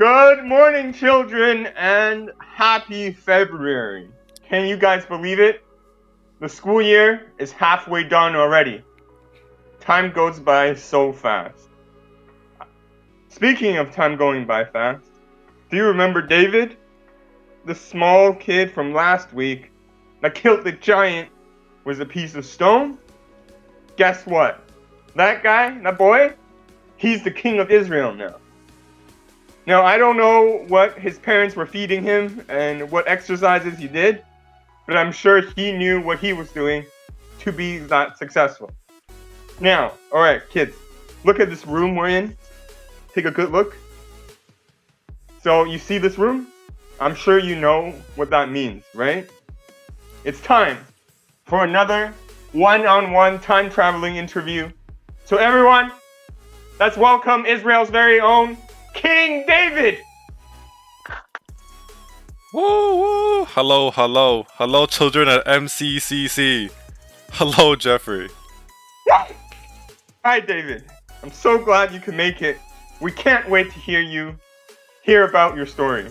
Good morning, children, and happy February. Can you guys believe it? The school year is halfway done already. Time goes by so fast. Speaking of time going by fast, do you remember David? The small kid from last week that killed the giant with a piece of stone? Guess what? That guy, that boy, he's the king of Israel now. Now, I don't know what his parents were feeding him and what exercises he did, but I'm sure he knew what he was doing to be that successful. Now, alright, kids, look at this room we're in. Take a good look. So, you see this room? I'm sure you know what that means, right? It's time for another one-on-one time-traveling interview. So everyone, let's welcome Israel's very own King David! Woo woo! Hello children at MCCC. Hello Jeffrey. Hi David, I'm so glad you could make it. We can't wait to hear about your story.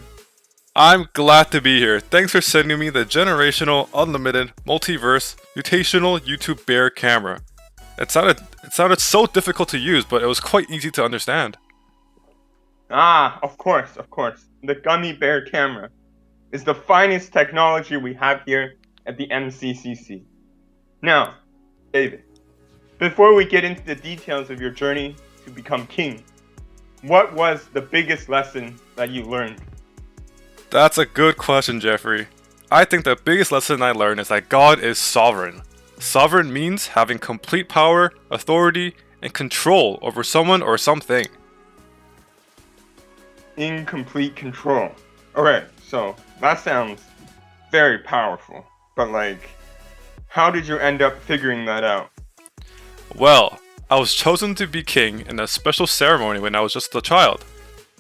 I'm glad to be here. Thanks for sending me the generational, unlimited, multiverse, mutational YouTube Bear camera. It sounded so difficult to use, but it was quite easy to understand. Of course. The Gummy Bear camera is the finest technology we have here at the MCCC. Now, David, before we get into the details of your journey to become king, what was the biggest lesson that you learned? That's a good question, Jeffrey. I think the biggest lesson I learned is that God is sovereign. Sovereign means having complete power, authority, and control over someone or something. In complete control. Okay, so that sounds very powerful. But how did you end up figuring that out? Well, I was chosen to be king in a special ceremony when I was just a child.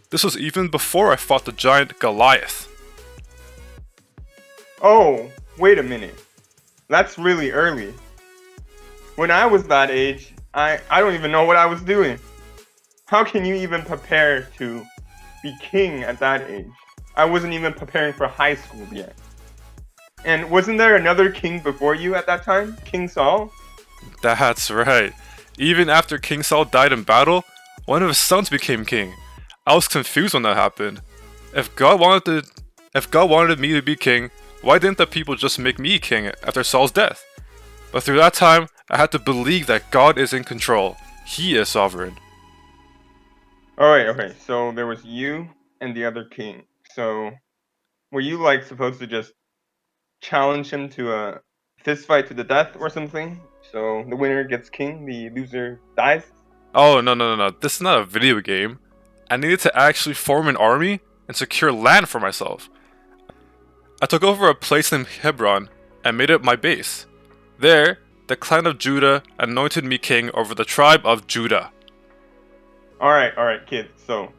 This was even before I fought the giant Goliath. Oh, wait a minute. That's really early. When I was that age, I don't even know what I was doing. How can you even prepare to be king at that age? I wasn't even preparing for high school yet. And wasn't there another king before you at that time? King Saul? That's right. Even after King Saul died in battle, one of his sons became king. I was confused when that happened. If God wanted me to be king, why didn't the people just make me king after Saul's death? But through that time, I had to believe that God is in control. He is sovereign. Alright, so there was you and the other king. So, were you supposed to just challenge him to a fist fight to the death or something? So the winner gets king, the loser dies? Oh, no. This is not a video game. I needed to actually form an army and secure land for myself. I took over a place named Hebron and made it my base. There, the clan of Judah anointed me king over the tribe of Judah. Alright, kids. So,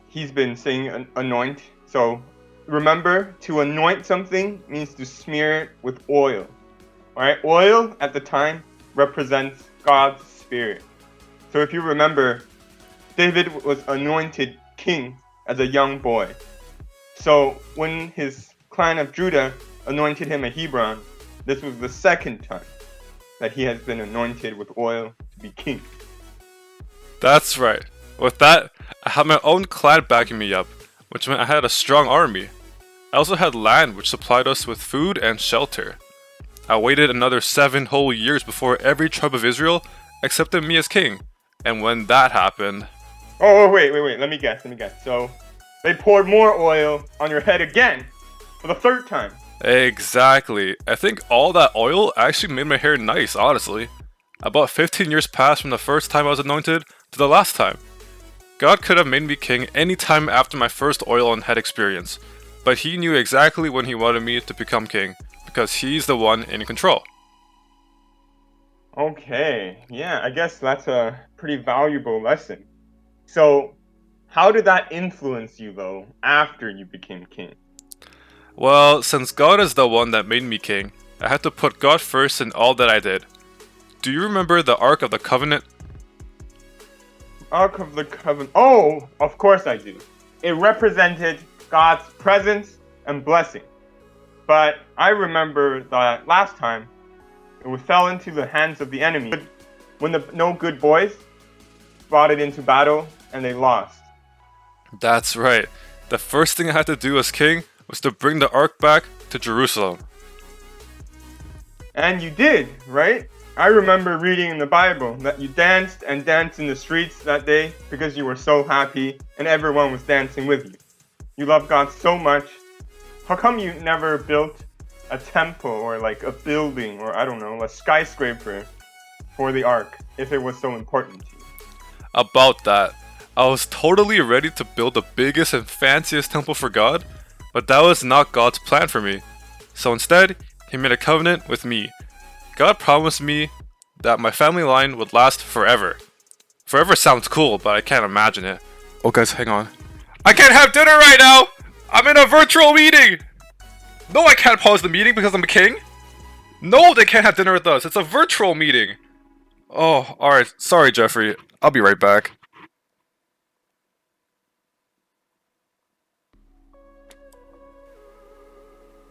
he's been saying anoint. So, remember, to anoint something means to smear it with oil. Alright, oil at the time represents God's spirit. So if you remember, David was anointed king as a young boy. So when his clan of Judah anointed him at Hebron, this was the second time that he has been anointed with oil to be king. That's right. With that, I had my own clan backing me up, which meant I had a strong army. I also had land which supplied us with food and shelter. I waited another 7 whole years before every tribe of Israel accepted me as king. And when that happened... Oh, wait, let me guess. So, they poured more oil on your head again, for the third time. Exactly. I think all that oil actually made my hair nice, honestly. About 15 years passed from the first time I was anointed to the last time. God could have made me king any time after my first oil on head experience, but he knew exactly when he wanted me to become king, because he's the one in control. Okay, yeah, I guess that's a pretty valuable lesson. So, how did that influence you, though, after you became king? Well, since God is the one that made me king, I had to put God first in all that I did. Do you remember the Ark of the Covenant? Ark of the Covenant. Oh, of course I do. It represented God's presence and blessing. But I remember that last time, it fell into the hands of the enemy. When the no good boys brought it into battle and they lost. That's right. The first thing I had to do as king was to bring the ark back to Jerusalem. And you did, right? I remember reading in the Bible that you danced and danced in the streets that day because you were so happy and everyone was dancing with you. You love God so much. How come you never built a temple or like a building or I don't know, a skyscraper for the ark if it was so important to you? About that, I was totally ready to build the biggest and fanciest temple for God, but that was not God's plan for me. So instead, He made a covenant with me. God promised me that my family line would last forever. Forever sounds cool, but I can't imagine it. Oh guys, hang on. I can't have dinner right now! I'm in a virtual meeting! No, I can't pause the meeting because I'm a king? No, they can't have dinner with us. It's a virtual meeting. Oh, alright. Sorry, Jeffrey. I'll be right back.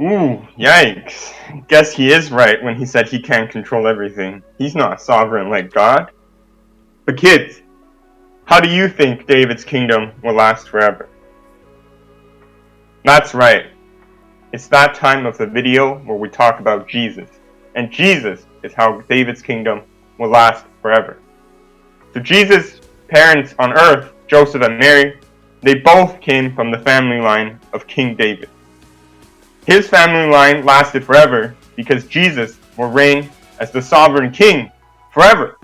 Ooh, yikes. Guess he is right when he said he can't control everything. He's not sovereign like God. But kids, how do you think David's kingdom will last forever? That's right. It's that time of the video where we talk about Jesus. And Jesus is how David's kingdom will last forever. So Jesus' parents on earth, Joseph and Mary, they both came from the family line of King David. His family line lasted forever because Jesus will reign as the sovereign king forever.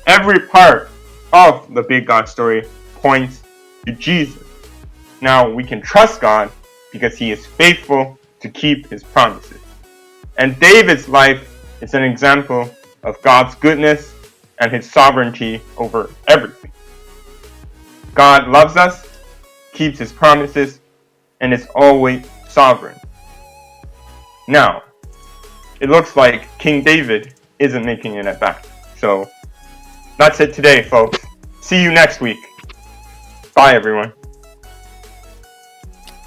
Every part of the big God story points to Jesus. Now we can trust God because he is faithful to keep his promises. And David's life is an example of God's goodness and his sovereignty over everything. God loves us, keeps his promises, and is always sovereign. Now, it looks like King David isn't making it back. So, that's it today, folks. See you next week. Bye, everyone.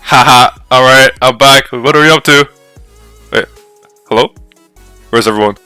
Haha, alright, I'm back. What are we up to? Wait, hello? Where's everyone?